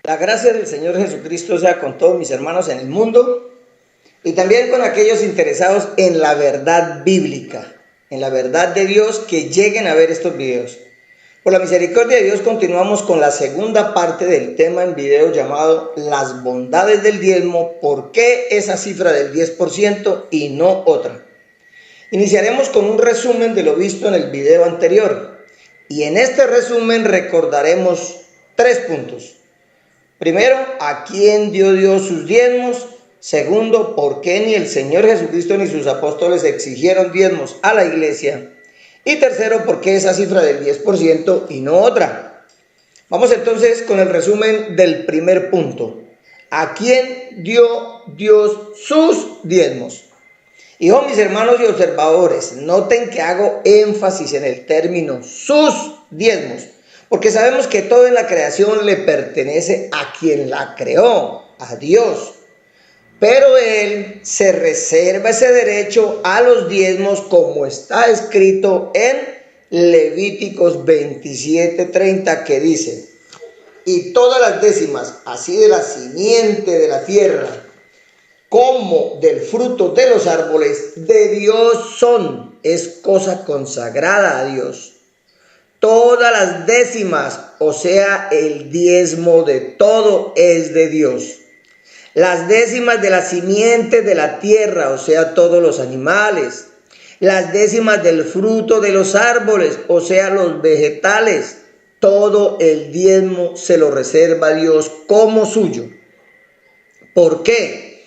La gracia del Señor Jesucristo sea con todos mis hermanos en el mundo y también con aquellos interesados en la verdad bíblica, en la verdad de Dios que lleguen a ver estos videos. Por la misericordia de Dios continuamos con la segunda parte del tema en video llamado Las bondades del diezmo, ¿por qué esa cifra del 10% y no otra? Iniciaremos con un resumen de lo visto en el video anterior y en este resumen recordaremos 3 puntos. Primero, ¿a quién dio Dios sus diezmos? Segundo, ¿por qué ni el Señor Jesucristo ni sus apóstoles exigieron diezmos a la iglesia? Y tercero, ¿por qué esa cifra del 10% y no otra? Vamos entonces con el resumen del primer punto. ¿A quién dio Dios sus diezmos? Y mis hermanos y observadores, noten que hago énfasis en el término sus diezmos, porque sabemos que todo en la creación le pertenece a quien la creó, a Dios. Pero Él se reserva ese derecho a los diezmos como está escrito en Levíticos 27:30, que dice: y todas las décimas, así de la simiente de la tierra, como del fruto de los árboles, de Dios son, es cosa consagrada a Dios. Todas las décimas, o sea, el diezmo de todo es de Dios. Las décimas de la simiente de la tierra, o sea, todos los animales. Las décimas del fruto de los árboles, o sea, los vegetales. Todo el diezmo se lo reserva Dios como suyo. ¿Por qué?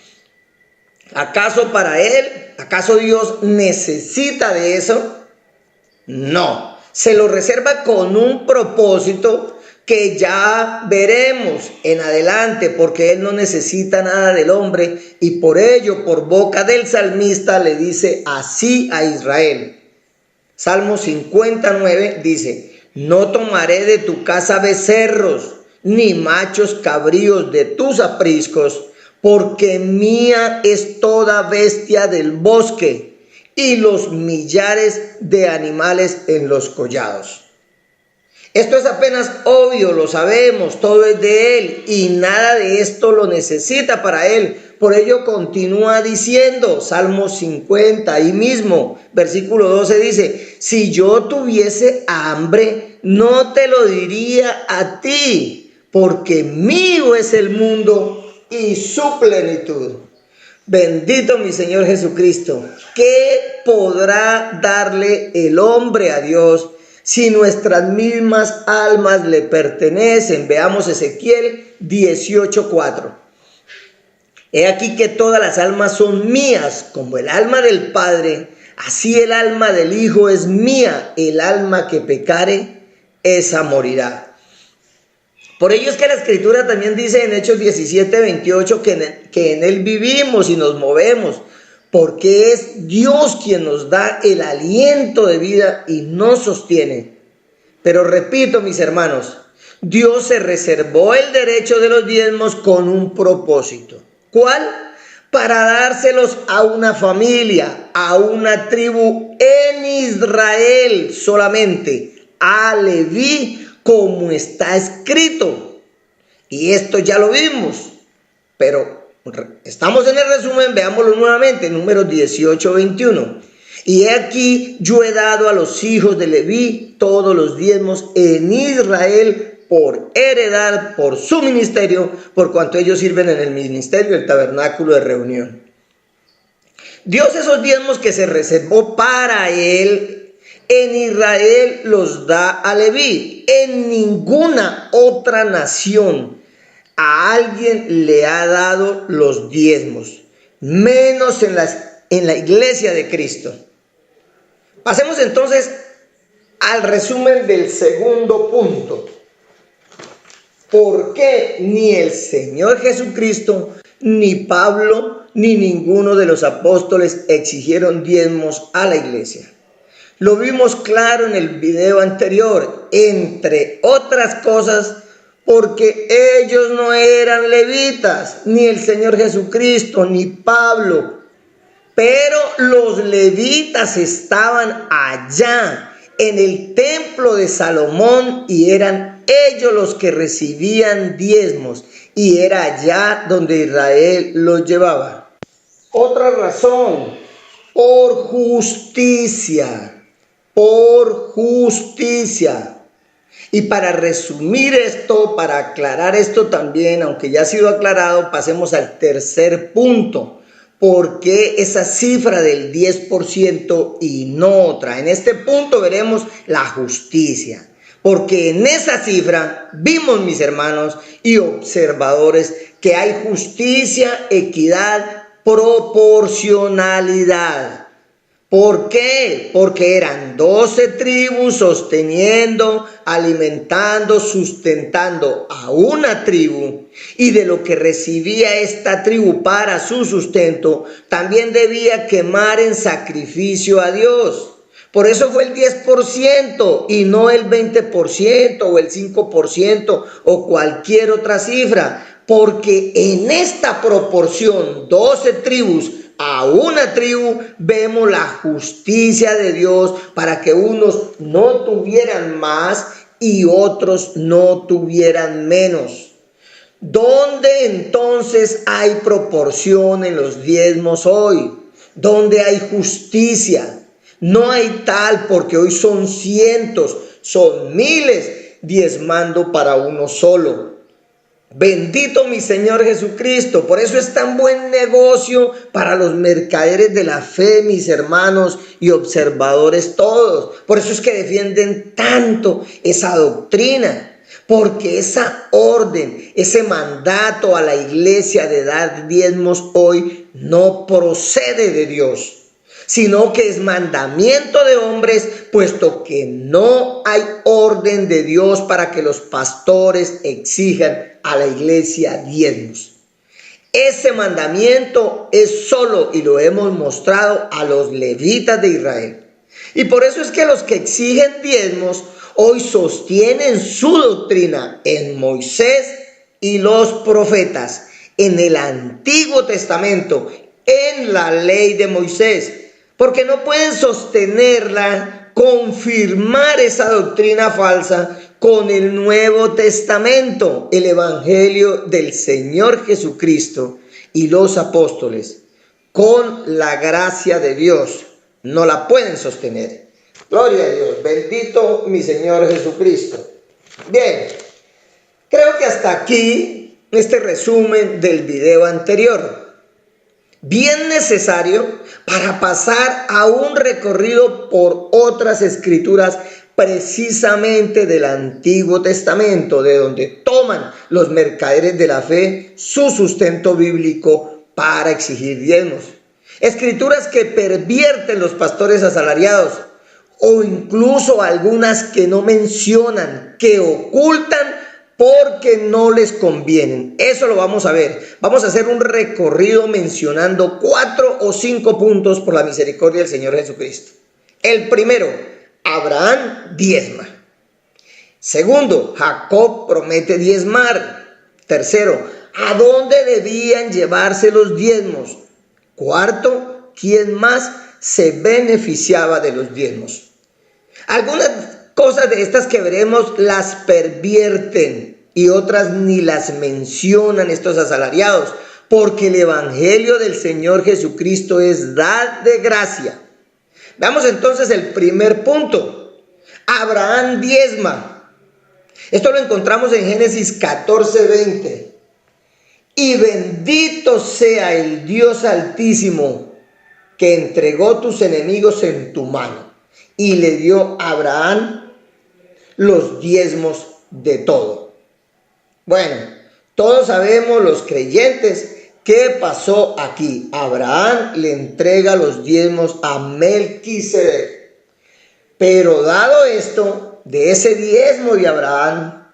¿Acaso Dios necesita de eso? No. Se lo reserva con un propósito que ya veremos en adelante, porque Él no necesita nada del hombre y por ello, por boca del salmista, le dice así a Israel. Salmo 59 dice: no tomaré de tu casa becerros, ni machos cabríos de tus apriscos, porque mía es toda bestia del bosque y los millares de animales en los collados. Esto es apenas obvio, lo sabemos, todo es de Él y nada de esto lo necesita para Él. Por ello continúa diciendo, Salmo 50, ahí mismo, versículo 12 dice: si yo tuviese hambre, no te lo diría a ti, porque mío es el mundo y su plenitud. Bendito mi Señor Jesucristo. ¿Qué podrá darle el hombre a Dios si nuestras mismas almas le pertenecen? Veamos Ezequiel 18:4. He aquí que todas las almas son mías, como el alma del Padre, así el alma del Hijo es mía. El alma que pecare, esa morirá. Por ello es que la Escritura también dice en Hechos 17:28 que en Él vivimos y nos movemos, porque es Dios quien nos da el aliento de vida y nos sostiene. Pero repito, mis hermanos, Dios se reservó el derecho de los diezmos con un propósito. ¿Cuál? Para dárselos a una familia, a una tribu en Israel solamente, a Leví, como está escrito. Y esto ya lo vimos, pero estamos en el resumen, veámoslo nuevamente, Números 18:21. Y he aquí, yo he dado a los hijos de Leví todos los diezmos en Israel por heredad, por su ministerio, por cuanto ellos sirven en el ministerio del tabernáculo de reunión. Dios esos diezmos que se reservó para Él en Israel los da a Leví. En ninguna otra nación a alguien le ha dado los diezmos, menos en la iglesia de Cristo. Pasemos entonces al resumen del segundo punto. ¿Por qué ni el Señor Jesucristo, ni Pablo, ni ninguno de los apóstoles exigieron diezmos a la iglesia? Lo vimos claro en el video anterior, entre otras cosas, porque ellos no eran levitas, ni el Señor Jesucristo, ni Pablo. Pero los levitas estaban allá en el templo de Salomón y eran ellos los que recibían diezmos, y era allá donde Israel los llevaba. Otra razón, por justicia, por justicia. Y para resumir esto, para aclarar esto también, aunque ya ha sido aclarado, pasemos al tercer punto. ¿Por qué esa cifra del 10% y no otra? En este punto veremos la justicia. Porque en esa cifra vimos, mis hermanos y observadores, que hay justicia, equidad, proporcionalidad. ¿Por qué? Porque eran 12 tribus sosteniendo, alimentando, sustentando a una tribu, y de lo que recibía esta tribu para su sustento, también debía quemar en sacrificio a Dios. Por eso fue el 10% y no el 20% o el 5% o cualquier otra cifra, porque en esta proporción, 12 tribus a una tribu, vemos la justicia de Dios para que unos no tuvieran más y otros no tuvieran menos. ¿Dónde entonces hay proporción en los diezmos hoy? ¿Dónde hay justicia? No hay tal, porque hoy son cientos, son miles diezmando para uno solo. Bendito mi Señor Jesucristo. Por eso es tan buen negocio para los mercaderes de la fe, mis hermanos y observadores todos. Por eso es que defienden tanto esa doctrina. Porque esa orden, ese mandato a la iglesia de dar diezmos hoy no procede de Dios, sino que es mandamiento de hombres, puesto que no hay orden de Dios para que los pastores exijan a la iglesia diezmos. Ese mandamiento es solo, y lo hemos mostrado, a los levitas de Israel. Y por eso es que los que exigen diezmos hoy sostienen su doctrina en Moisés y los profetas, en el Antiguo Testamento, en la ley de Moisés, porque no pueden sostenerla, confirmar esa doctrina falsa con el Nuevo Testamento, el Evangelio del Señor Jesucristo y los apóstoles. Con la gracia de Dios no la pueden sostener. Gloria a Dios, bendito mi Señor Jesucristo. Bien, creo que hasta aquí este resumen del video anterior. Bien necesario para pasar a un recorrido por otras escrituras, precisamente del Antiguo Testamento, de donde toman los mercaderes de la fe su sustento bíblico para exigir diezmos. Escrituras que pervierten los pastores asalariados, o incluso algunas que no mencionan, que ocultan porque no les convienen. Eso lo vamos a ver. Vamos a hacer un recorrido mencionando 4 o 5 puntos por la misericordia del Señor Jesucristo. El primero, Abraham diezma. Segundo, Jacob promete diezmar. Tercero, ¿a dónde debían llevarse los diezmos? Cuarto, ¿quién más se beneficiaba de los diezmos? Algunas cosas de estas que veremos las pervierten y otras ni las mencionan estos asalariados, porque el Evangelio del Señor Jesucristo es dar de gracia. Veamos entonces el primer punto. Abraham diezma. Esto lo encontramos en Génesis 14:20. Y bendito sea el Dios Altísimo, que entregó tus enemigos en tu mano, y le dio a Abraham los diezmos de todo. Bueno, todos sabemos, los creyentes, qué pasó aquí. Abraham le entrega los diezmos a Melquisedec. Pero dado esto, de ese diezmo de Abraham,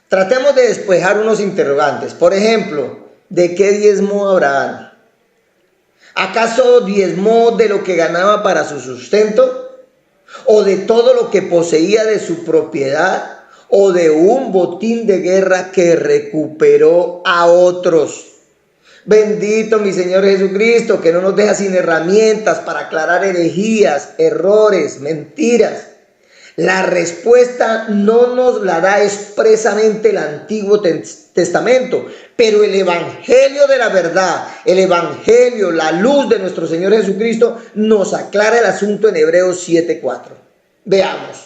tratemos de despejar unos interrogantes. Por ejemplo, ¿de qué diezmó Abraham? ¿Acaso diezmó de lo que ganaba para su sustento? ¿O de todo lo que poseía de su propiedad? ¿O de un botín de guerra que recuperó a otros? Bendito mi Señor Jesucristo, que no nos deja sin herramientas para aclarar herejías, errores, mentiras. La respuesta no nos la da expresamente el Antiguo Testamento, pero el Evangelio de la verdad, el Evangelio, la luz de nuestro Señor Jesucristo, nos aclara el asunto en Hebreos 7:4. Veamos.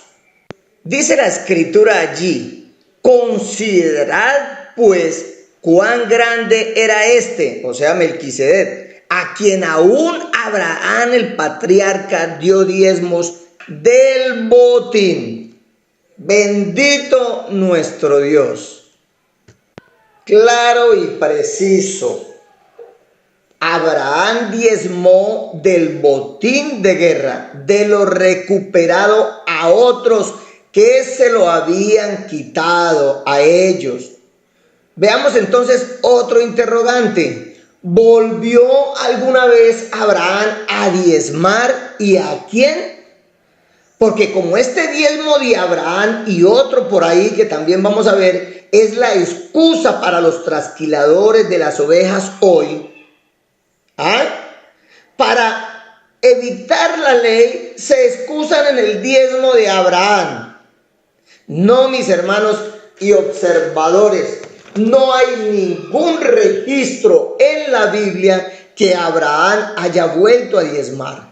Dice la Escritura allí: considerad pues cuán grande era este, o sea, Melquisedec, a quien aún Abraham el patriarca dio diezmos del botín. Bendito nuestro Dios. Claro y preciso. Abraham diezmó del botín de guerra, de lo recuperado a otros que se lo habían quitado a ellos. Veamos entonces otro interrogante. ¿Volvió alguna vez Abraham a diezmar y a quién? Porque como este diezmo de Abraham y otro por ahí que también vamos a ver, es la excusa para los trasquiladores de las ovejas hoy, para evitar la ley, se excusan en el diezmo de Abraham. No, mis hermanos y observadores, no hay ningún registro en la Biblia que Abraham haya vuelto a diezmar.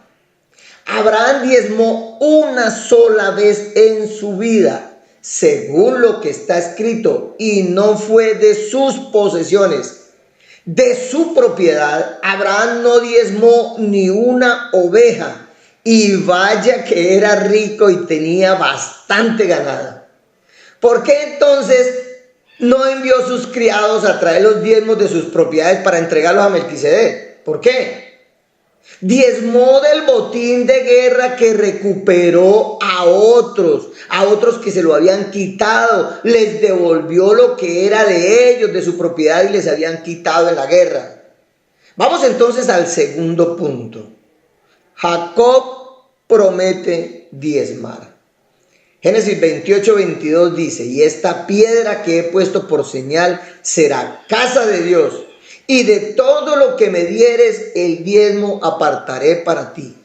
Abraham diezmó una sola vez en su vida, según lo que está escrito, y no fue de sus posesiones, de su propiedad. Abraham no diezmó ni una oveja, y vaya que era rico y tenía bastante ganado. ¿Por qué entonces no envió sus criados a traer los diezmos de sus propiedades para entregarlos a Melquisedec? ¿Por qué? Diezmó del botín de guerra que recuperó a otros que se lo habían quitado. Les devolvió lo que era de ellos, de su propiedad, y les habían quitado en la guerra. Vamos entonces al segundo punto. Jacob promete diezmar. Génesis 28:22 dice: y esta piedra que he puesto por señal será casa de Dios, y de todo lo que me dieres el diezmo apartaré para ti.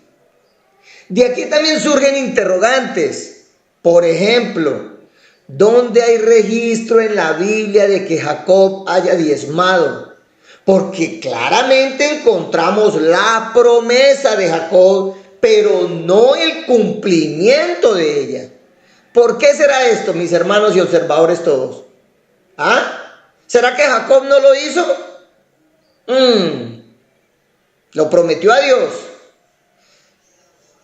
De aquí también surgen interrogantes. Por ejemplo, ¿dónde hay registro en la Biblia de que Jacob haya diezmado? Porque claramente encontramos la promesa de Jacob, pero no el cumplimiento de ella. ¿Por qué será esto, mis hermanos y observadores todos? ¿Será que Jacob no lo hizo? Lo prometió a Dios.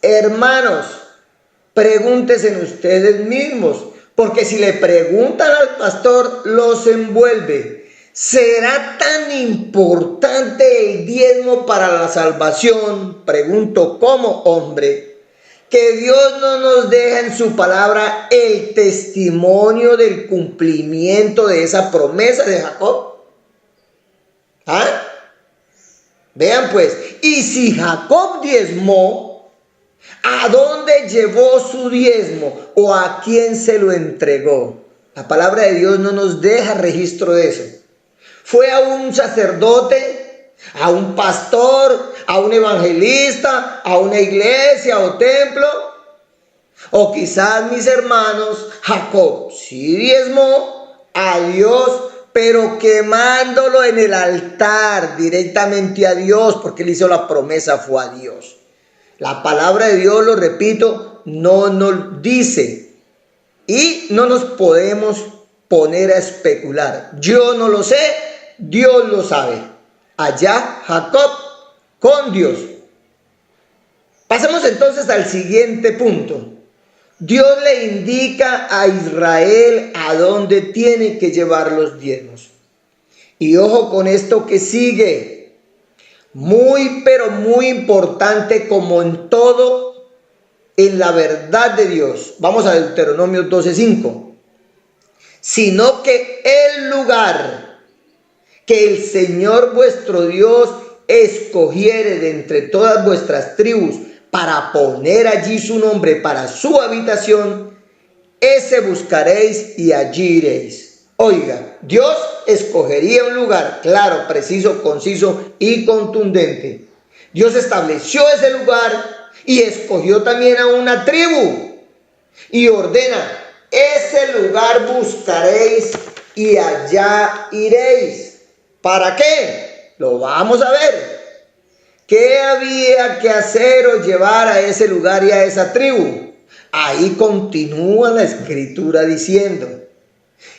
Hermanos, pregúntense ustedes mismos, porque si le preguntan al pastor, los envuelve. ¿Será tan importante el diezmo para la salvación? Pregunto como hombre, que Dios no nos deja en su palabra el testimonio del cumplimiento de esa promesa de Jacob. Vean pues, y si Jacob diezmó, ¿a dónde llevó su diezmo o a quién se lo entregó? La palabra de Dios no nos deja registro de eso. ¿Fue a un sacerdote, a un pastor, a un evangelista, a una iglesia o templo? O quizás, mis hermanos, Jacob sí diezmó a Dios, pero quemándolo en el altar directamente a Dios, porque él hizo la promesa, fue a Dios. La palabra de Dios, lo repito, no nos dice, y no nos podemos poner a especular. Yo no lo sé, Dios lo sabe. Allá Jacob con Dios. Pasemos entonces al siguiente punto. Dios le indica a Israel a dónde tiene que llevar los diezmos. Y ojo con esto que sigue. Muy, pero muy importante, como en todo, en la verdad de Dios. Vamos a Deuteronomio 12:5. Sino que el lugar que el Señor vuestro Dios escogiere de entre todas vuestras tribus para poner allí su nombre para su habitación, ese buscaréis y allí iréis. Oiga, Dios escogería un lugar claro, preciso, conciso y contundente. Dios estableció ese lugar y escogió también a una tribu. Y ordena: ese lugar buscaréis y allá iréis. ¿Para qué? Lo vamos a ver. ¿Qué había que hacer o llevar a ese lugar y a esa tribu? Ahí continúa la escritura diciendo: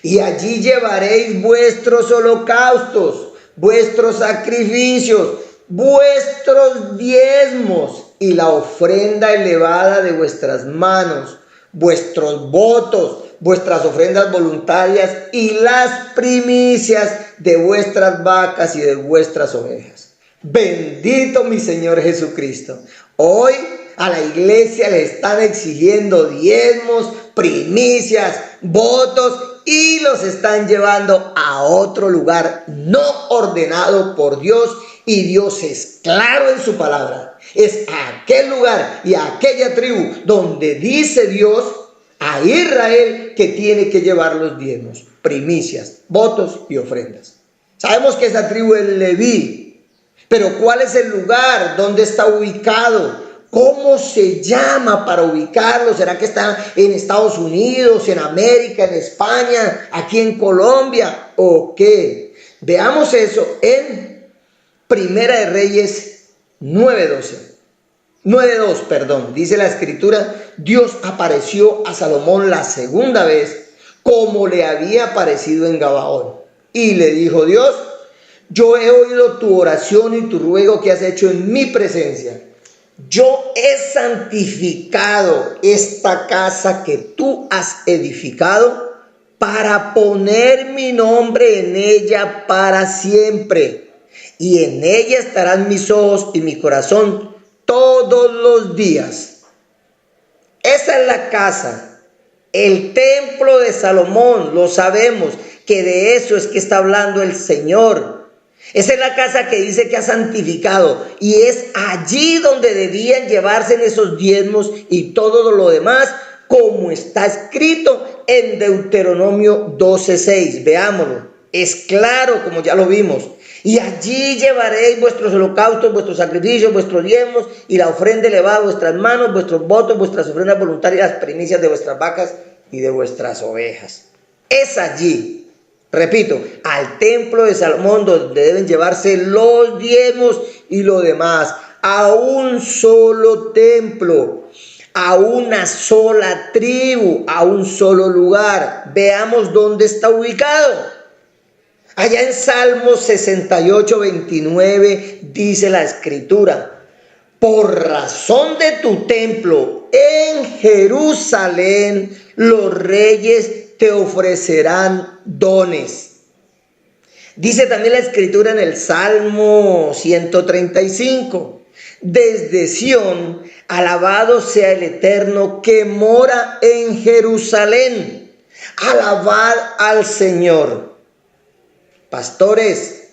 y allí llevaréis vuestros holocaustos, vuestros sacrificios, vuestros diezmos y la ofrenda elevada de vuestras manos, vuestros votos, vuestras ofrendas voluntarias y las primicias de vuestras vacas y de vuestras ovejas. Bendito mi Señor Jesucristo. Hoy a la iglesia le están exigiendo diezmos, primicias, votos, y los están llevando a otro lugar no ordenado por Dios. Y Dios es claro en su palabra. Es aquel lugar y aquella tribu donde dice Dios a Israel que tiene que llevar los diezmos, primicias, votos y ofrendas. Sabemos que esa tribu es Leví. Pero ¿cuál es el lugar? ¿Dónde está ubicado? ¿Cómo se llama para ubicarlo? ¿Será que está en Estados Unidos, en América, en España, aquí en Colombia? ¿O qué? Veamos eso en Primera de Reyes 9:2, dice la escritura: Dios apareció a Salomón la segunda vez, como le había aparecido en Gabaón. Y le dijo Dios: yo he oído tu oración y tu ruego que has hecho en mi presencia. Yo he santificado esta casa que tú has edificado para poner mi nombre en ella para siempre. Y en ella estarán mis ojos y mi corazón todos los días. Esa es la casa, el templo de Salomón. Lo sabemos que de eso es que está hablando el Señor. Esa es la casa que dice que ha santificado, y es allí donde debían llevarse esos diezmos y todo lo demás, como está escrito en Deuteronomio 12:6. Veámoslo, es claro, como ya lo vimos. Y allí llevaréis vuestros holocaustos, vuestros sacrificios, vuestros diezmos y la ofrenda elevada a vuestras manos, vuestros votos, vuestras ofrendas voluntarias, las primicias de vuestras vacas y de vuestras ovejas. Es allí. Repito, al templo de Salomón, donde deben llevarse los diezmos y lo demás, a un solo templo, a una sola tribu, a un solo lugar. Veamos dónde está ubicado. Allá en Salmos 68:29 dice la escritura: por razón de tu templo en Jerusalén, los reyes te ofrecerán dones. Dice también la escritura en el Salmo 135: desde Sión, alabado sea el Eterno que mora en Jerusalén. Alabad al Señor. Pastores,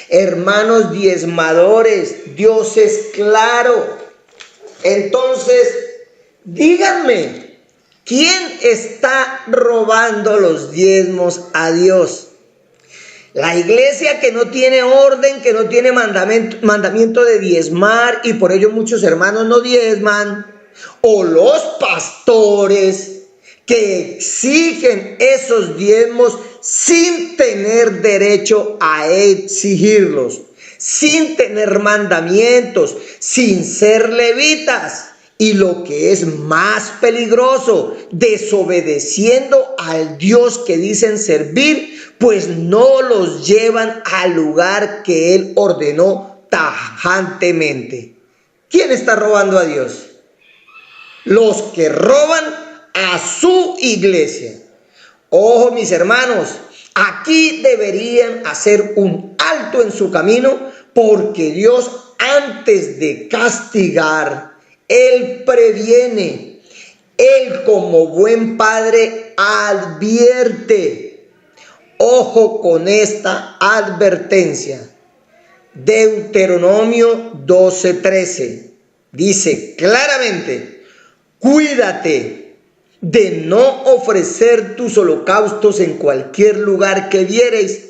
hermanos diezmadores, Dios es claro. Entonces, díganme, ¿quién está robando los diezmos a Dios? La iglesia que no tiene orden, que no tiene mandamiento de diezmar, y por ello muchos hermanos no diezman. O los pastores que exigen esos diezmos sin tener derecho a exigirlos, sin tener mandamientos, sin ser levitas. Y lo que es más peligroso, desobedeciendo al Dios que dicen servir, pues no los llevan al lugar que Él ordenó tajantemente. ¿Quién está robando a Dios? Los que roban a su iglesia. Ojo, mis hermanos, aquí deberían hacer un alto en su camino, porque Dios, antes de castigar, Él previene. Él, como buen padre, advierte. Ojo con esta advertencia. Deuteronomio 12:13 dice claramente: cuídate de no ofrecer tus holocaustos en cualquier lugar que viereis,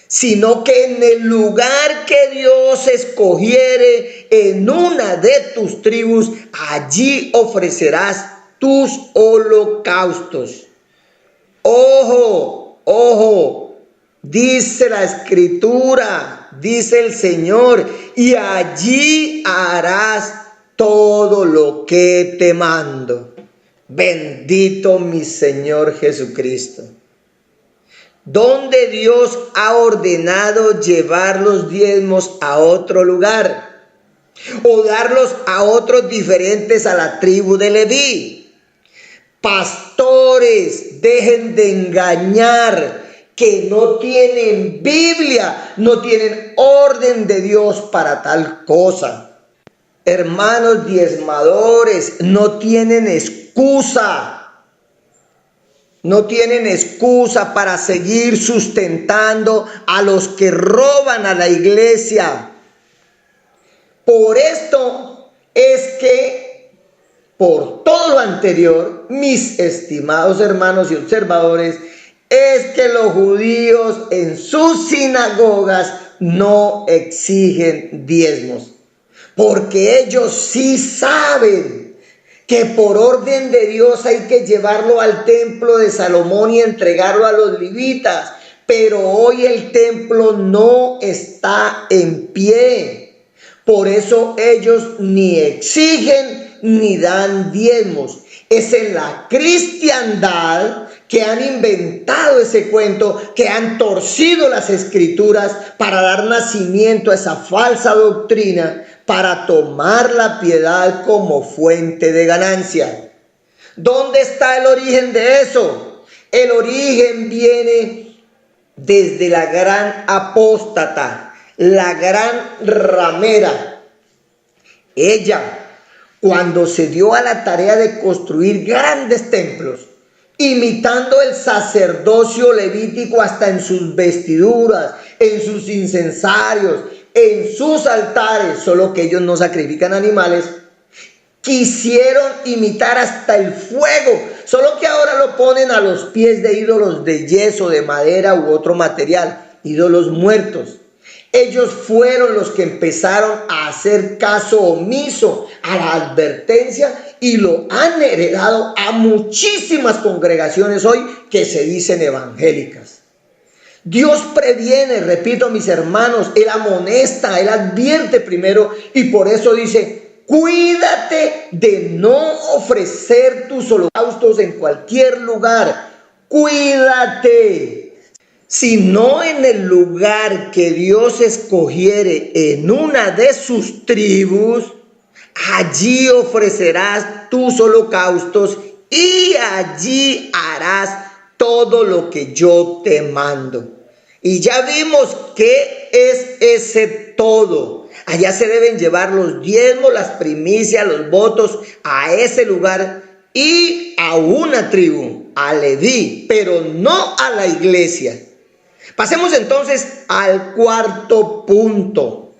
sino que en el lugar que Dios escogiere, en una de tus tribus, allí ofrecerás tus holocaustos. Ojo, ojo, dice la Escritura, dice el Señor, y allí harás todo lo que te mando. Bendito mi Señor Jesucristo. Donde Dios ha ordenado llevar los diezmos a otro lugar o darlos a otros diferentes a la tribu de Leví. Pastores, dejen de engañar, que no tienen Biblia, no tienen orden de Dios para tal cosa. Hermanos diezmadores, no tienen excusa. No tienen excusa para seguir sustentando a los que roban a la iglesia. Por esto es que, por todo lo anterior, mis estimados hermanos y observadores, es que los judíos en sus sinagogas no exigen diezmos, porque ellos sí saben que por orden de Dios hay que llevarlo al templo de Salomón y entregarlo a los levitas, pero hoy el templo no está en pie. Por eso ellos ni exigen ni dan diezmos. Es en la cristiandad que han inventado ese cuento, que han torcido las escrituras para dar nacimiento a esa falsa doctrina, para tomar la piedad como fuente de ganancia. ¿Dónde está el origen de eso? El origen viene desde la gran apóstata, la gran ramera. Ella, cuando se dio a la tarea de construir grandes templos, imitando el sacerdocio levítico hasta en sus vestiduras, en sus incensarios, en sus altares, solo que ellos no sacrifican animales, quisieron imitar hasta el fuego, solo que ahora lo ponen a los pies de ídolos de yeso, de madera u otro material, ídolos muertos. Ellos fueron los que empezaron a hacer caso omiso a la advertencia y lo han heredado a muchísimas congregaciones hoy que se dicen evangélicas. Dios previene, repito mis hermanos, Él amonesta, Él advierte primero y por eso dice: cuídate de no ofrecer tus holocaustos en cualquier lugar. Cuídate. Sino en el lugar que Dios escogiere en una de sus tribus, allí ofrecerás tus holocaustos y allí harás todo lo que yo te mando. Y ya vimos qué es ese todo. Allá se deben llevar los diezmos, las primicias, los votos a ese lugar y a una tribu, a Leví, pero no a la iglesia. Pasemos entonces al cuarto punto.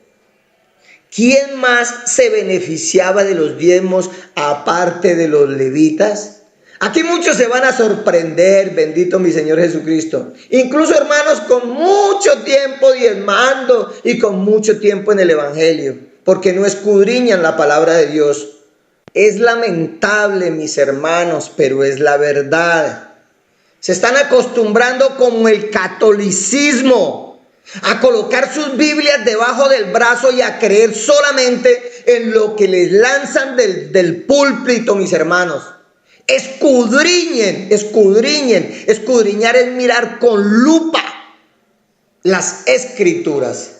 ¿Quién más se beneficiaba de los diezmos aparte de los levitas? Aquí muchos se van a sorprender, bendito mi Señor Jesucristo. Incluso hermanos con mucho tiempo diezmando y con mucho tiempo en el Evangelio, porque no escudriñan la palabra de Dios. Es lamentable, mis hermanos, pero es la verdad. Se están acostumbrando como el catolicismo a colocar sus Biblias debajo del brazo y a creer solamente en lo que les lanzan del púlpito, mis hermanos. Escudriñen. Escudriñar es mirar con lupa las escrituras.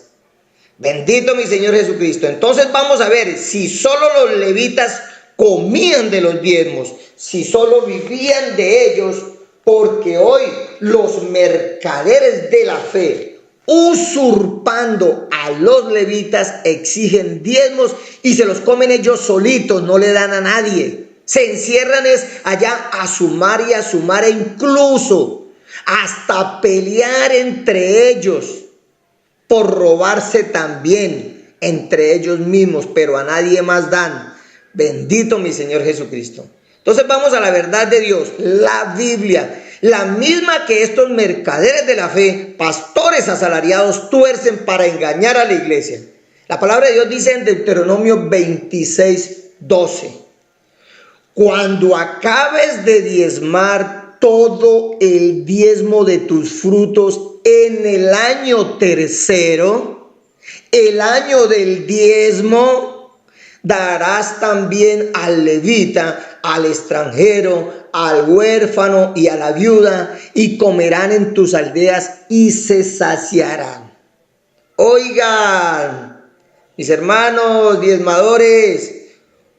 Bendito mi Señor Jesucristo. Entonces vamos a ver si solo los levitas comían de los diezmos, si solo vivían de ellos, porque hoy los mercaderes de la fe, usurpando a los levitas, exigen diezmos y se los comen ellos solitos, no le dan a nadie. Se encierran allá a sumar y a sumar e incluso hasta pelear entre ellos por robarse también entre ellos mismos, pero a nadie más dan. Bendito mi Señor Jesucristo. Entonces vamos a la verdad de Dios, la Biblia, la misma que estos mercaderes de la fe, pastores asalariados, tuercen para engañar a la iglesia. La palabra de Dios dice en Deuteronomio 26:12. cuando acabes de diezmar todo el diezmo de tus frutos en el año tercero, el año del diezmo, darás también al levita, al extranjero, al huérfano y a la viuda, y comerán en tus aldeas y se saciarán. Oigan, mis hermanos diezmadores,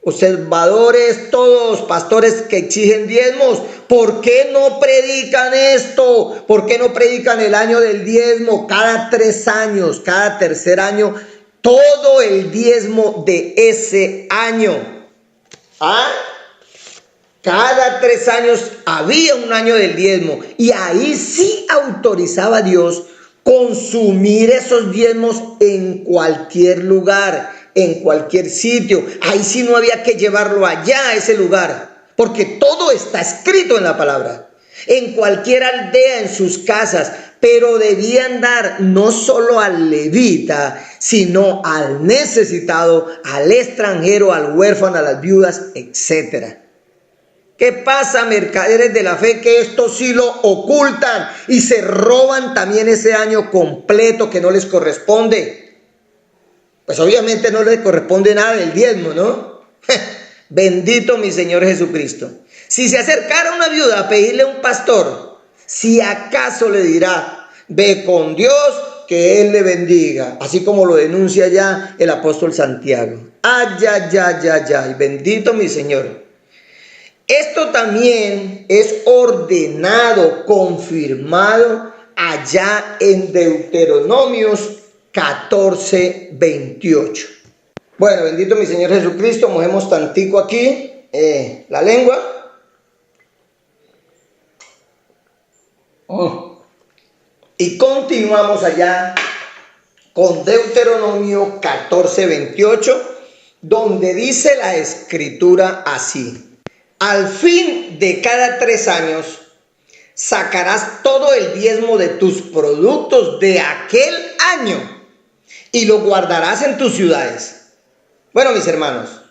observadores, todos, pastores que exigen diezmos, ¿por qué no predican esto? ¿Por qué no predican el año del diezmo? Cada 3 años, cada tercer año, todo el diezmo de ese año. Cada 3 años había un año del diezmo, y ahí sí autorizaba Dios consumir esos diezmos en cualquier lugar, en cualquier sitio. Ahí sí no había que llevarlo allá a ese lugar, porque todo está escrito en la palabra. En cualquier aldea, en sus casas, pero debían dar no solo al levita, sino al necesitado, al extranjero, al huérfano, a las viudas, etc. ¿Qué pasa, mercaderes de la fe? Que esto sí lo ocultan y se roban también ese año completo que no les corresponde. Pues obviamente no les corresponde nada del diezmo, ¿no? Bendito mi Señor Jesucristo. Si se acercara una viuda a pedirle a un pastor, si acaso le dirá, ve con Dios, que Él le bendiga, así como lo denuncia ya el apóstol Santiago. Ay, ay, ay, ay, ay, bendito mi Señor. Esto también es ordenado, confirmado allá en Deuteronomios 14:28. Bueno, bendito mi Señor Jesucristo, mojemos tantico aquí la lengua. Y continuamos allá con Deuteronomio 14:28, donde dice la escritura así: al fin de cada 3 años sacarás todo el diezmo de tus productos de aquel año y lo guardarás en tus ciudades. Bueno, mis hermanos,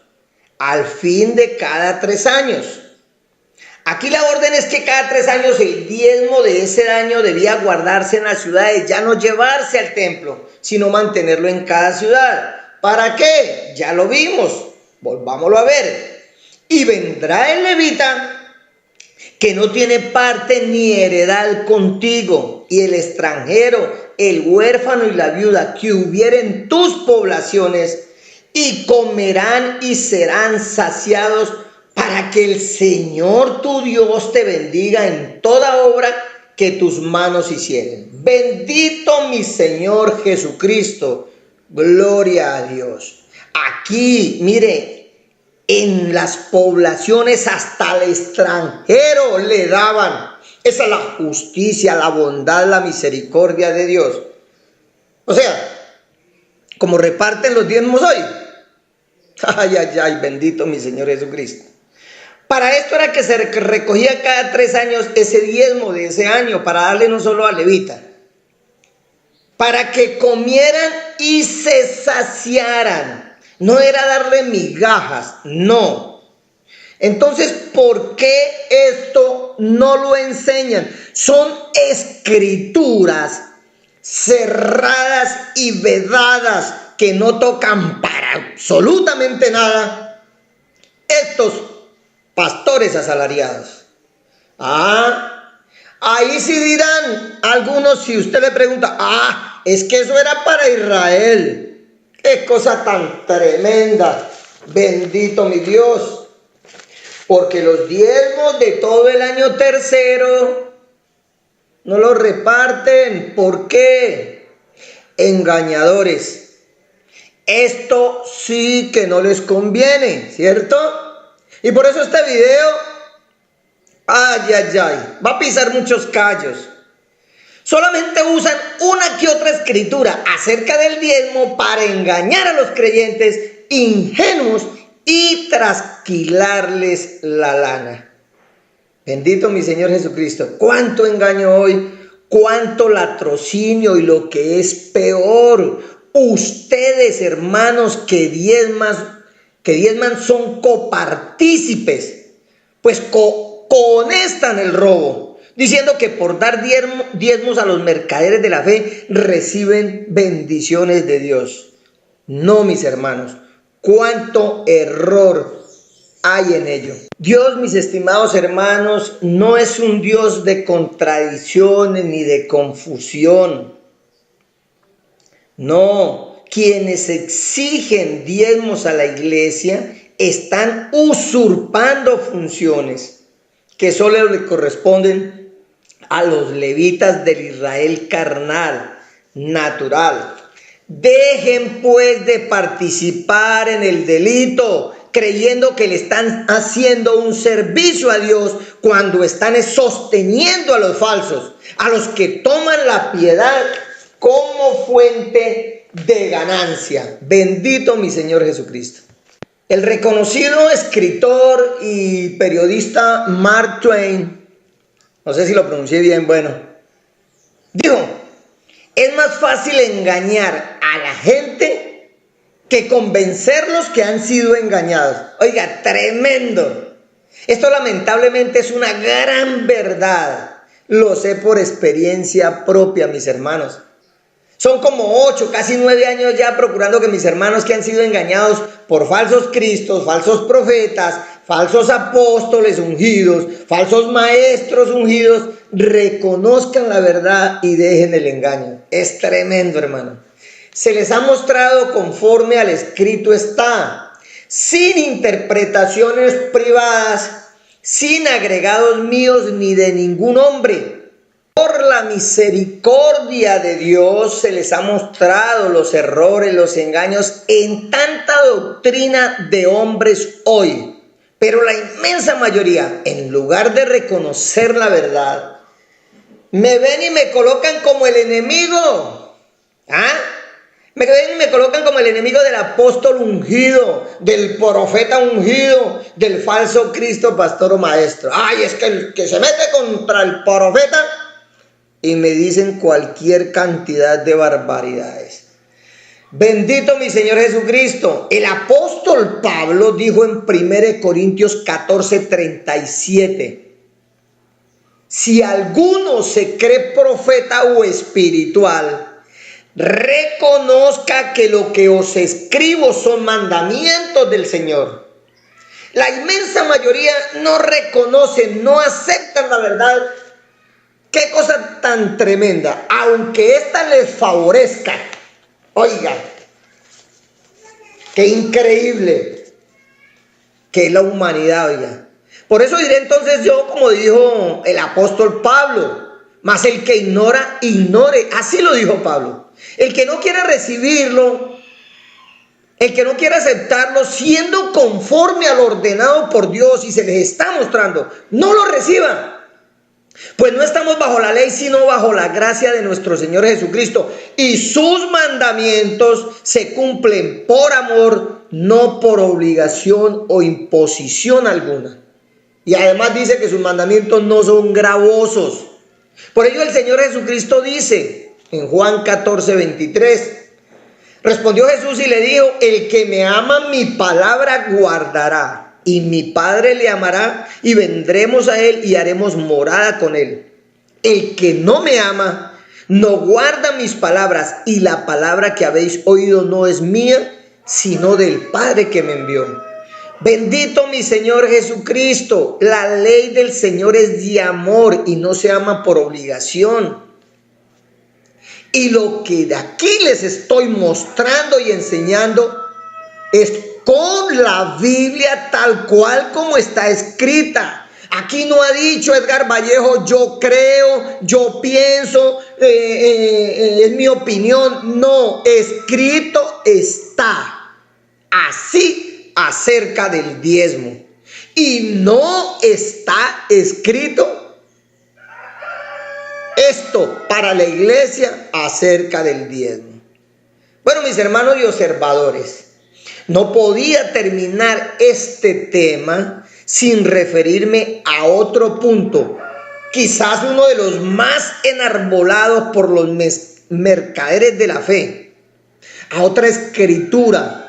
al fin de cada 3 años. Aquí la orden es que cada 3 años el diezmo de ese año debía guardarse en las ciudades, ya no llevarse al templo, sino mantenerlo en cada ciudad. ¿Para qué? Ya lo vimos, volvámoslo a ver. Y vendrá el levita, que no tiene parte ni heredad contigo, y el extranjero, el huérfano y la viuda que hubiere en tus poblaciones, y comerán y serán saciados, para que el Señor tu Dios te bendiga en toda obra que tus manos hicieren. Bendito mi Señor Jesucristo, gloria a Dios. Aquí, mire, en las poblaciones hasta al extranjero le daban. Esa es la justicia, la bondad, la misericordia de Dios. O sea, como reparten los diezmos hoy. Ay, ay, ay, bendito mi Señor Jesucristo. Para esto era que se recogía cada 3 años ese diezmo de ese año, para darle no solo al levita, para que comieran y se saciaran. No era darle migajas, no. Entonces, ¿por qué esto no lo enseñan? Son escrituras cerradas y vedadas que no tocan para absolutamente nada estos pastores asalariados. Ahí sí dirán algunos, si usted le pregunta, es que eso era para Israel. ¡Qué cosa tan tremenda! Bendito mi Dios. Porque los diezmos de todo el año tercero no los reparten. ¿Por qué? Engañadores. Esto sí que no les conviene, ¿cierto? Y por eso este video, ay, ay, ay, va a pisar muchos callos. Solamente usan una que otra escritura acerca del diezmo para engañar a los creyentes ingenuos y trasquilarles la lana. Bendito mi Señor Jesucristo. Cuánto engaño hoy, cuánto latrocinio, y lo que es peor, ustedes, hermanos, que diezman son copartícipes pues cohonestan el robo, diciendo que por dar diezmos a los mercaderes de la fe reciben bendiciones de Dios. No, mis hermanos, cuánto error hay en ello. Dios, mis estimados hermanos, no es un Dios de contradicciones ni de confusión. No, quienes exigen diezmos a la iglesia están usurpando funciones que solo le corresponden a los levitas del Israel carnal, natural. Dejen pues de participar en el delito, creyendo que le están haciendo un servicio a Dios cuando están sosteniendo a los falsos, a los que toman la piedad como fuente de ganancia. Bendito mi Señor Jesucristo. El reconocido escritor y periodista Mark Twain, no sé si lo pronuncié bien, bueno, dijo: es más fácil engañar a la gente que convencerlos que han sido engañados. Oiga, tremendo. Esto lamentablemente es una gran verdad. Lo sé por experiencia propia, mis hermanos. Son como 8, casi 9 años ya procurando que mis hermanos que han sido engañados por falsos cristos, falsos profetas, falsos apóstoles ungidos, falsos maestros ungidos, reconozcan la verdad y dejen el engaño. Es tremendo, hermano. Se les ha mostrado conforme al escrito está, sin interpretaciones privadas, sin agregados míos ni de ningún hombre. Por la misericordia de Dios se les ha mostrado los errores, los engaños en tanta doctrina de hombres hoy. Pero la inmensa mayoría, en lugar de reconocer la verdad, me ven y me colocan como el enemigo. Me ven y me colocan como el enemigo del apóstol ungido, del profeta ungido, del falso Cristo, pastor o maestro. Ay, es que el que se mete contra el profeta, y me dicen cualquier cantidad de barbaridades. Bendito mi Señor Jesucristo. El apóstol Pablo dijo en 1 Corintios 14:37: si alguno se cree profeta o espiritual, reconozca que lo que os escribo son mandamientos del Señor. La inmensa mayoría no reconocen, no aceptan la verdad. Qué cosa tan tremenda, aunque esta les favorezca. Oiga, qué increíble que es la humanidad, oiga. Por eso diré entonces yo, como dijo el apóstol Pablo: mas el que ignora, ignore. Así lo dijo Pablo. El que no quiera recibirlo, el que no quiera aceptarlo, siendo conforme a lo ordenado por Dios y se les está mostrando, no lo reciban. Pues no estamos bajo la ley, sino bajo la gracia de nuestro Señor Jesucristo. Y sus mandamientos se cumplen por amor, no por obligación o imposición alguna. Y además dice que sus mandamientos no son gravosos. Por ello el Señor Jesucristo dice en Juan 14:23: respondió Jesús y le dijo: el que me ama mi palabra guardará, y mi Padre le amará, y vendremos a él y haremos morada con él. El que no me ama no guarda mis palabras, y la palabra que habéis oído no es mía, sino del Padre que me envió. Bendito mi Señor Jesucristo. La ley del Señor es de amor y no se ama por obligación. Y lo que de aquí les estoy mostrando y enseñando es con la Biblia tal cual como está escrita. Aquí no ha dicho Edgar Vallejo: yo creo, yo pienso, es mi opinión. No, escrito está así acerca del diezmo. Y no está escrito esto para la iglesia acerca del diezmo. Bueno, mis hermanos y observadores, no podía terminar este tema sin referirme a otro punto, quizás uno de los más enarbolados por los mercaderes de la fe, a otra escritura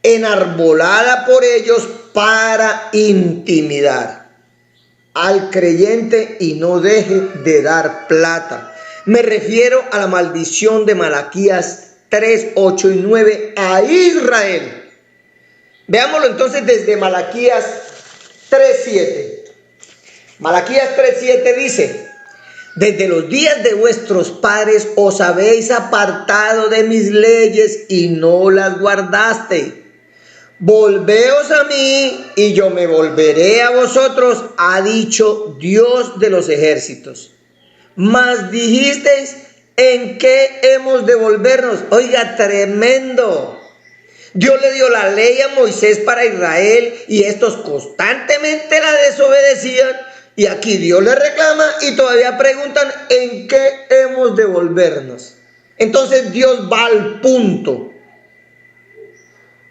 enarbolada por ellos para intimidar al creyente y no deje de dar plata. Me refiero a la maldición de Malaquías 3, 8 y 9 a Israel. Veámoslo entonces desde Malaquías 3, 7. Malaquías 3, 7 dice: desde los días de vuestros padres os habéis apartado de mis leyes y no las guardasteis. Volveos a mí y yo me volveré a vosotros, ha dicho Dios de los ejércitos. Mas dijisteis: ¿en qué hemos de volvernos? Oiga, tremendo. Dios le dio la ley a Moisés para Israel y estos constantemente la desobedecían. Y aquí Dios le reclama y todavía preguntan: ¿en qué hemos de volvernos? Entonces Dios va al punto.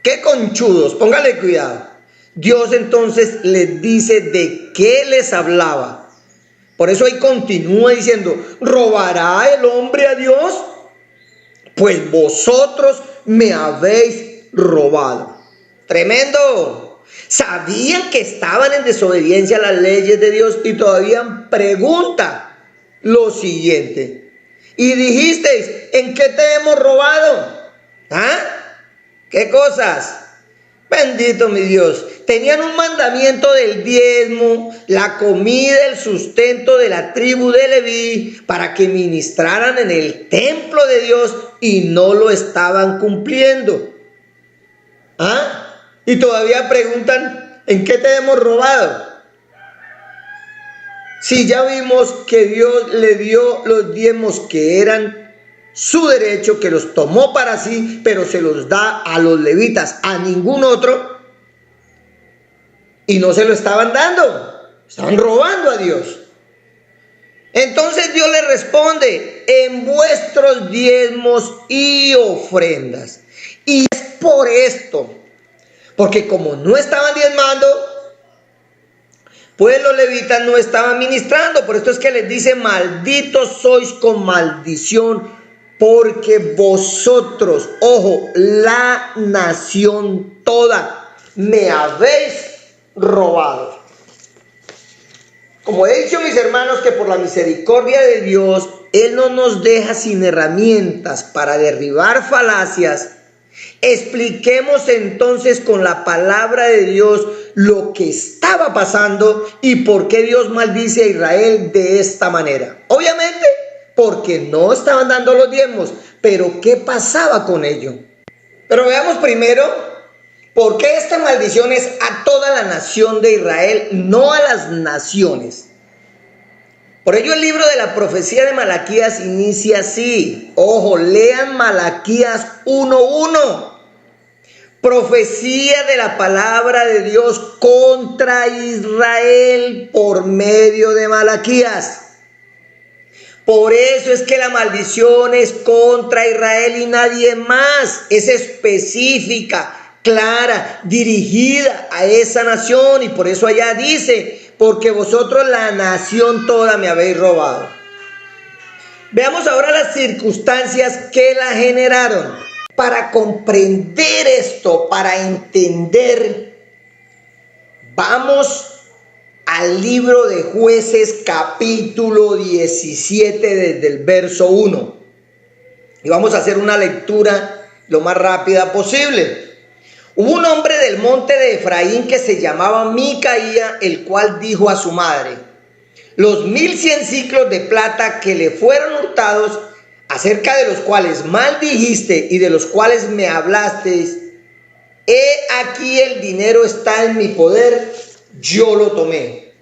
¡Qué conchudos! Póngale cuidado. Dios entonces les dice de qué les hablaba. Por eso ahí continúa diciendo: ¿robará el hombre a Dios? Pues vosotros me habéis robado. Tremendo. Sabían que estaban en desobediencia a las leyes de Dios y todavía pregunta lo siguiente: y dijisteis: ¿en qué te hemos robado? ¿Ah? ¿Qué cosas? Bendito mi Dios. Tenían un mandamiento del diezmo, la comida, el sustento de la tribu de Leví para que ministraran en el templo de Dios y no lo estaban cumpliendo. ¿Ah? Y todavía preguntan: ¿en qué te hemos robado? Si ya vimos que Dios le dio los diezmos que eran su derecho, que los tomó para sí, pero se los da a los levitas, a ningún otro, y no se lo estaban dando, estaban robando a Dios. Entonces Dios le responde: en vuestros diezmos y ofrendas. Y es por esto, porque como no estaban diezmando, pues los levitas no estaban ministrando. Por esto es que les dice: malditos sois con maldición, porque vosotros, ojo, la nación toda, me habéis robado. Como he dicho, mis hermanos, que por la misericordia de Dios, Él no nos deja sin herramientas para derribar falacias. Expliquemos entonces con la palabra de Dios lo que estaba pasando y por qué Dios maldice a Israel de esta manera. Obviamente, porque no estaban dando los diezmos, pero ¿qué pasaba con ello? Pero veamos primero por qué esta maldición es a toda la nación de Israel, no a las naciones. Por ello el libro de la profecía de Malaquías inicia así. Ojo, lean Malaquías 1:1. Profecía de la palabra de Dios contra Israel por medio de Malaquías. Por eso es que la maldición es contra Israel y nadie más. Es específica, clara, dirigida a esa nación. Y por eso allá dice: porque vosotros la nación toda me habéis robado. Veamos ahora las circunstancias que la generaron. Para comprender esto, para entender, vamos al libro de Jueces capítulo 17 desde el verso 1. Y vamos a hacer una lectura lo más rápida posible. Hubo un hombre del monte de Efraín que se llamaba Micaía, el cual dijo a su madre: los 1100 siclos de plata que le fueron hurtados, acerca de los cuales maldijiste y de los cuales me hablasteis, he aquí el dinero está en mi poder, yo lo tomé.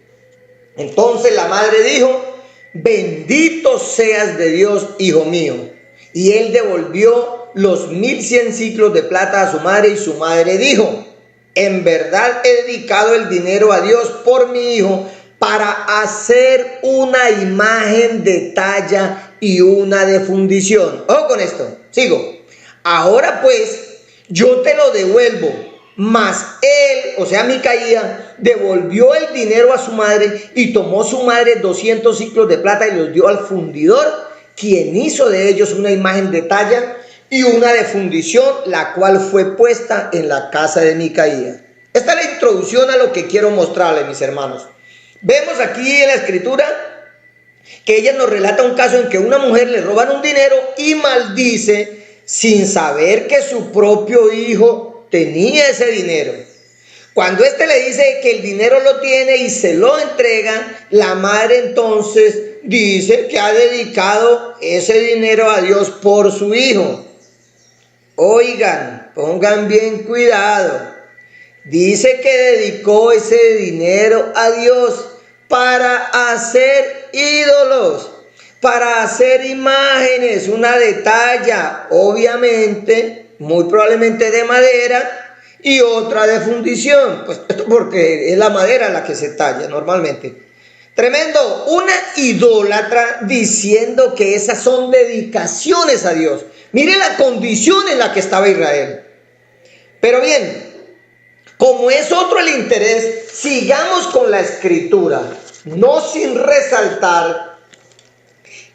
Entonces la madre dijo: bendito seas de Dios, hijo mío. Y él devolvió los 1100 siclos de plata a su madre, y su madre dijo: en verdad he dedicado el dinero a Dios por mi hijo, para hacer una imagen de talla y una de fundición. Ojo con esto, sigo. Ahora pues, yo te lo devuelvo. Mas él, o sea Micaía, devolvió el dinero a su madre, y tomó su madre 200 siclos de plata y los dio al fundidor, quien hizo de ellos una imagen de talla y una de fundición, la cual fue puesta en la casa de Micaía. Esta es la introducción a lo que quiero mostrarles, mis hermanos. Vemos aquí en la escritura que ella nos relata un caso en que una mujer le roban un dinero y maldice sin saber que su propio hijo tenía ese dinero. Cuando éste le dice que el dinero lo tiene y se lo entrega, la madre entonces dice que ha dedicado ese dinero a Dios por su hijo. Oigan, pongan bien cuidado. Dice que dedicó ese dinero a Dios para hacer ídolos, para hacer imágenes, una de talla, obviamente, muy probablemente de madera, y otra de fundición, pues esto porque es la madera la que se talla normalmente. Tremendo, una idólatra diciendo que esas son dedicaciones a Dios. Mire la condición en la que estaba Israel. Pero bien, como es otro el interés, sigamos con la escritura, no sin resaltar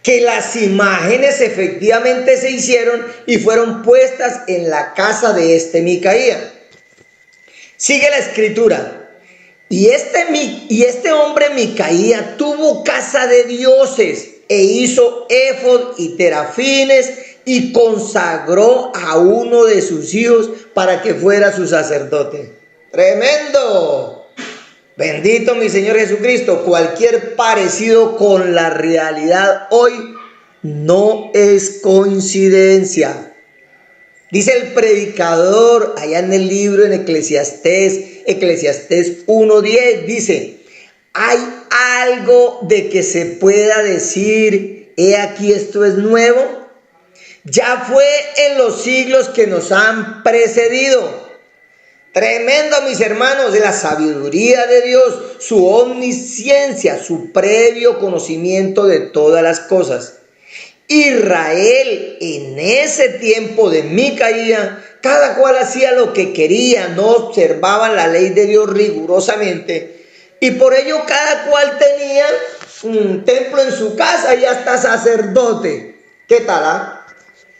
que las imágenes efectivamente se hicieron y fueron puestas en la casa de Micaías. Sigue la escritura. Y este hombre Micaías tuvo casa de dioses e hizo éfod y terafines y consagró a uno de sus hijos para que fuera su sacerdote. ¡Tremendo! Bendito mi Señor Jesucristo. Cualquier parecido con la realidad hoy no es coincidencia. Dice el predicador allá en el libro en Eclesiastés 1:10, dice: ¿hay algo de que se pueda decir, he aquí esto es nuevo? Ya fue en los siglos que nos han precedido. Tremendo, mis hermanos, de la sabiduría de Dios, su omnisciencia, su previo conocimiento de todas las cosas. Israel en ese tiempo de Micaías, cada cual hacía lo que quería, no observaban la ley de Dios rigurosamente, y por ello cada cual tenía un templo en su casa y hasta sacerdote. ¿Qué tal?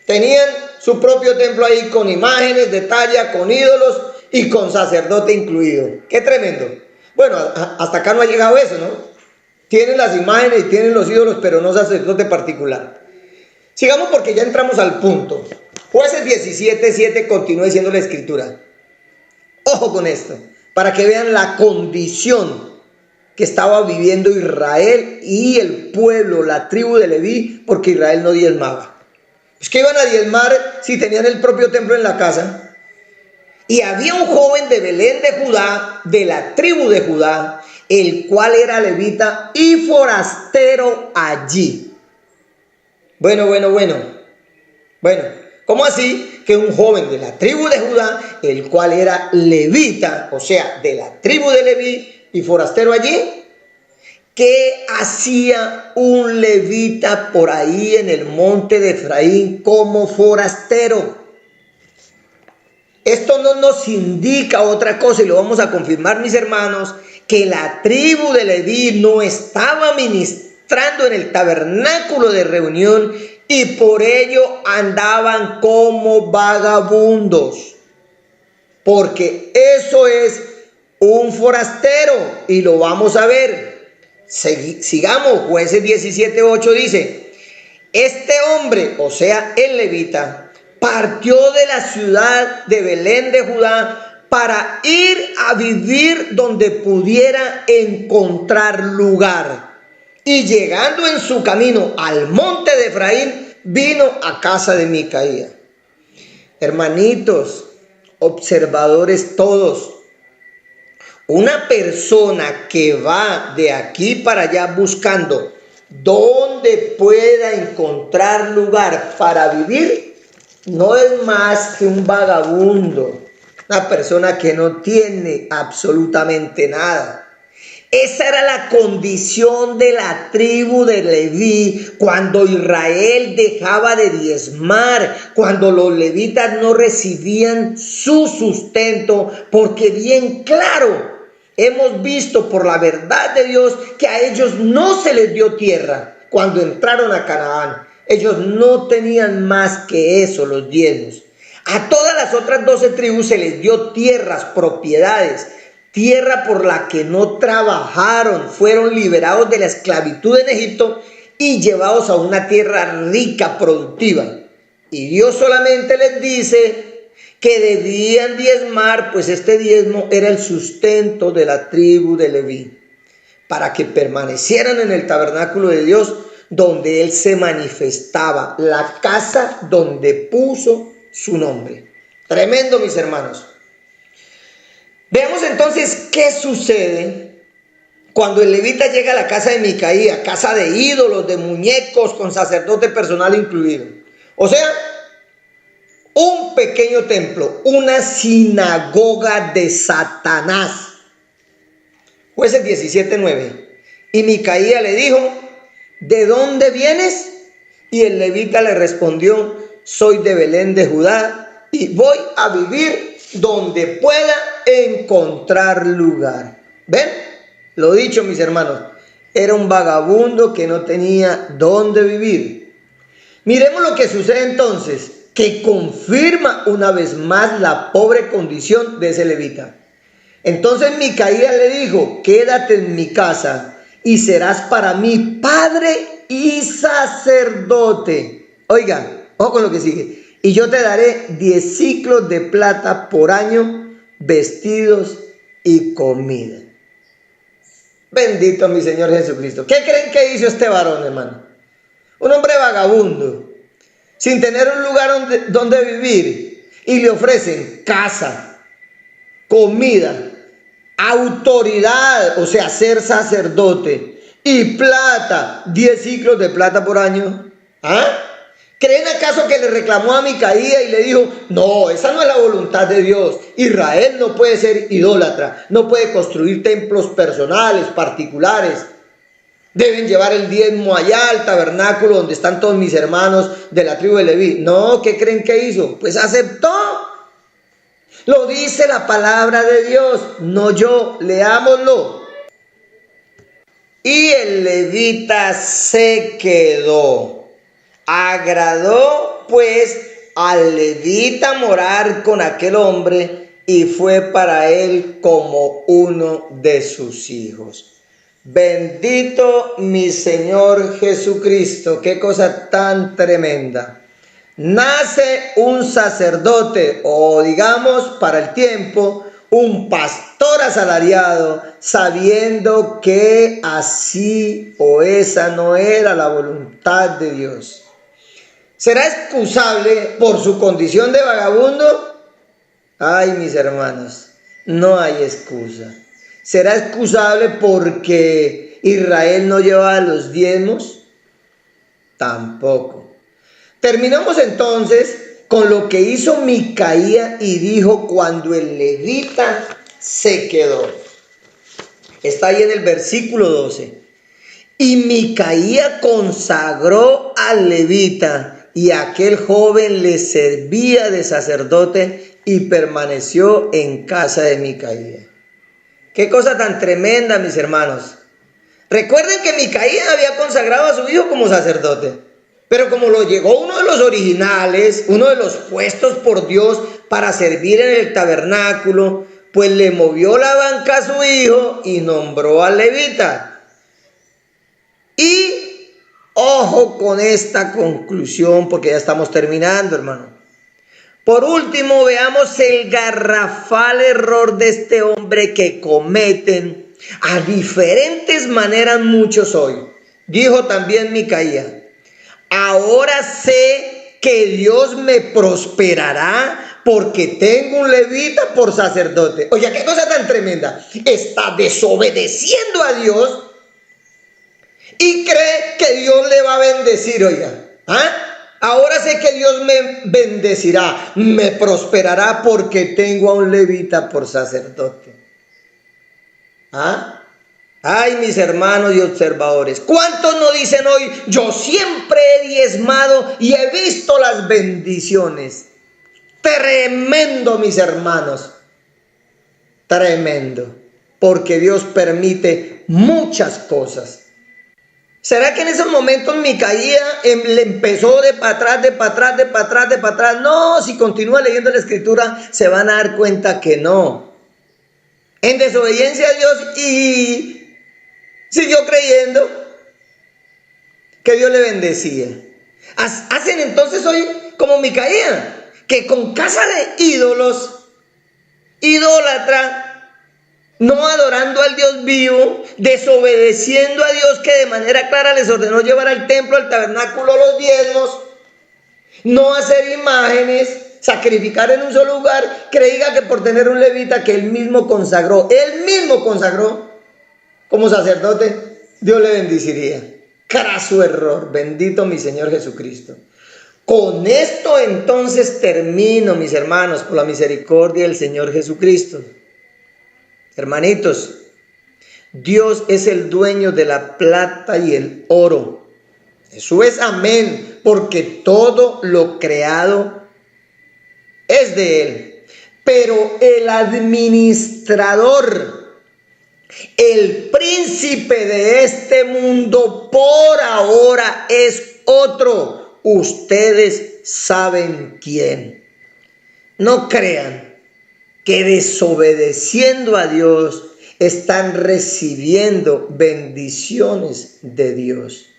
Tenían su propio templo ahí con imágenes de talla, con ídolos y con sacerdote incluido. ¡Qué tremendo! Bueno, hasta acá no ha llegado eso, ¿no? Tienen las imágenes y tienen los ídolos, pero no sacerdote particular. Sigamos porque ya entramos al punto. Jueces 17:7 continúa diciendo la escritura. Ojo con esto, para que vean la condición que estaba viviendo Israel y el pueblo, la tribu de Leví, porque Israel no diezmaba. Es que iban a diezmar si tenían el propio templo en la casa. Y había un joven de Belén de Judá, de la tribu de Judá, el cual era levita y forastero allí. Bueno, ¿cómo así que un joven de la tribu de Judá, el cual era levita, o sea, de la tribu de Leví y forastero allí? ¿Qué hacía un levita por ahí en el monte de Efraín como forastero? Esto no nos indica otra cosa, y lo vamos a confirmar, mis hermanos, que la tribu de Leví no estaba ministrando en el tabernáculo de reunión y por ello andaban como vagabundos. Porque eso es un forastero y lo vamos a ver. Sigamos, Jueces 17:8 dice: este hombre, o sea, el levita, partió de la ciudad de Belén de Judá para ir a vivir donde pudiera encontrar lugar. Y llegando en su camino al monte de Efraín, vino a casa de Micaías. Hermanitos, observadores todos, una persona que va de aquí para allá buscando donde pueda encontrar lugar para vivir, no es más que un vagabundo, una persona que no tiene absolutamente nada. Esa era la condición de la tribu de Leví cuando Israel dejaba de diezmar, cuando los levitas no recibían su sustento, porque bien claro, hemos visto por la verdad de Dios que a ellos no se les dio tierra cuando entraron a Canaán. Ellos no tenían más que eso, los diezmos. A todas las otras 12 tribus se les dio tierras, propiedades, tierra por la que no trabajaron, fueron liberados de la esclavitud en Egipto y llevados a una tierra rica, productiva. Y Dios solamente les dice que debían diezmar, pues este diezmo era el sustento de la tribu de Leví, para que permanecieran en el tabernáculo de Dios, donde Él se manifestaba, la casa donde puso su nombre. Tremendo, mis hermanos. Veamos entonces qué sucede cuando el levita llega a la casa de Micaía, casa de ídolos, de muñecos, con sacerdote personal incluido. O sea, un pequeño templo, una sinagoga de Satanás. Jueces 17:9. Y Micaía le dijo: ¿de dónde vienes? Y el levita le respondió: soy de Belén de Judá y voy a vivir donde pueda encontrar lugar. ¿Ven? Lo dicho, mis hermanos, era un vagabundo que no tenía dónde vivir. Miremos lo que sucede entonces, que confirma una vez más la pobre condición de ese levita. Entonces Micaía le dijo: quédate en mi casa y serás para mí padre y sacerdote. Oiga, ojo con lo que sigue. Y yo te daré 10 ciclos de plata por año, vestidos y comida. Bendito mi Señor Jesucristo. ¿Qué creen que hizo este varón, hermano? Un hombre vagabundo, sin tener un lugar donde vivir, y le ofrecen casa, comida, autoridad, o sea, ser sacerdote, y plata, 10 ciclos de plata por año. ¿Ah? ¿Creen acaso que le reclamó a Micaía y le dijo: no, esa no es la voluntad de Dios? Israel no puede ser idólatra, no puede construir templos personales, particulares. Deben llevar el diezmo allá al tabernáculo donde están todos mis hermanos de la tribu de Leví. No, ¿qué creen que hizo? Pues aceptó. Lo dice la palabra de Dios, no yo. Leámoslo. Y el levita se quedó. Agradó pues al levita morar con aquel hombre y fue para él como uno de sus hijos. Bendito mi Señor Jesucristo, qué cosa tan tremenda. Nace un sacerdote, o digamos para el tiempo, un pastor asalariado, sabiendo que así o esa no era la voluntad de Dios. ¿Será excusable por su condición de vagabundo? Ay, mis hermanos, no hay excusa. ¿Será excusable porque Israel no llevaba los diezmos? Tampoco. Terminamos entonces con lo que hizo Micaía y dijo cuando el levita se quedó. Está ahí en el versículo 12. Y Micaía consagró al levita, y aquel joven le servía de sacerdote y permaneció en casa de Micaía. Qué cosa tan tremenda, mis hermanos. Recuerden que Micaía había consagrado a su hijo como sacerdote, pero como lo llegó uno de los originales, uno de los puestos por Dios para servir en el tabernáculo, pues le movió la banca a su hijo y nombró al levita. Y ojo con esta conclusión, porque ya estamos terminando, hermano. Por último, veamos el garrafal error de este hombre que cometen a diferentes maneras muchos hoy. Dijo también Micaía: ahora sé que Dios me prosperará porque tengo un levita por sacerdote. Oye, qué cosa tan tremenda. Está desobedeciendo a Dios y cree que Dios le va a bendecir, oiga. Ahora sé que Dios me bendecirá, me prosperará porque tengo a un levita por sacerdote. Ay, mis hermanos y observadores, ¿cuántos no dicen hoy: yo siempre he diezmado y he visto las bendiciones? Tremendo, mis hermanos, tremendo, porque Dios permite muchas cosas. ¿Será que en esos momentos Micaía le empezó de para atrás, de para atrás, de para atrás, de para atrás? No, si continúa leyendo la escritura se van a dar cuenta que no. En desobediencia a Dios y siguió creyendo que Dios le bendecía. Hacen entonces hoy como Micaía, que con casa de ídolos, idólatra, no adorando al Dios vivo, desobedeciendo a Dios que de manera clara les ordenó llevar al templo, al tabernáculo, los diezmos, no hacer imágenes, sacrificar en un solo lugar, creía que por tener un levita que él mismo consagró como sacerdote, Dios le bendeciría. Craso error, bendito mi Señor Jesucristo. Con esto entonces termino, mis hermanos, por la misericordia del Señor Jesucristo. Hermanitos, Dios es el dueño de la plata y el oro. Eso es amén, porque todo lo creado es de Él. Pero el administrador, el príncipe de este mundo por ahora es otro. Ustedes saben quién. No crean que desobedeciendo a Dios están recibiendo bendiciones de Dios.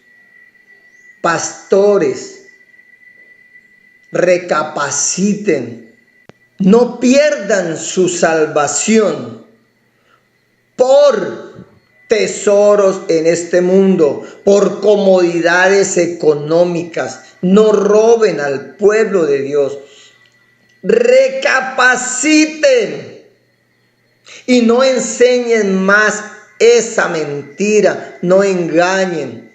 Pastores, recapaciten, no pierdan su salvación por tesoros en este mundo, por comodidades económicas. No roben al pueblo de Dios. Recapaciten y no enseñen más esa mentira, no engañen.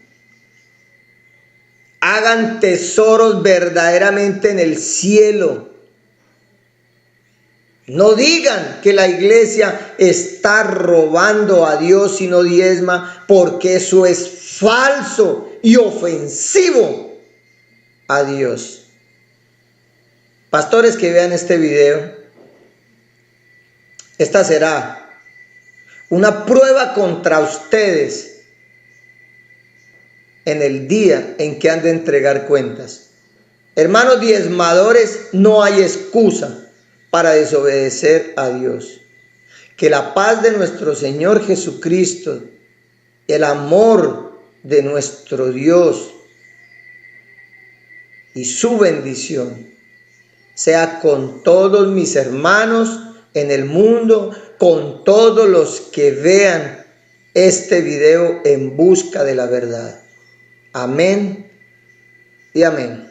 Hagan tesoros verdaderamente en el cielo. No digan que la iglesia está robando a Dios y no diezma, porque eso es falso y ofensivo a Dios. Pastores que vean este video, esta será una prueba contra ustedes en el día en que han de entregar cuentas. Hermanos diezmadores, no hay excusa para desobedecer a Dios. Que la paz de nuestro Señor Jesucristo, el amor de nuestro Dios y su bendición sea con todos mis hermanos en el mundo, con todos los que vean este video en busca de la verdad. Amén y amén.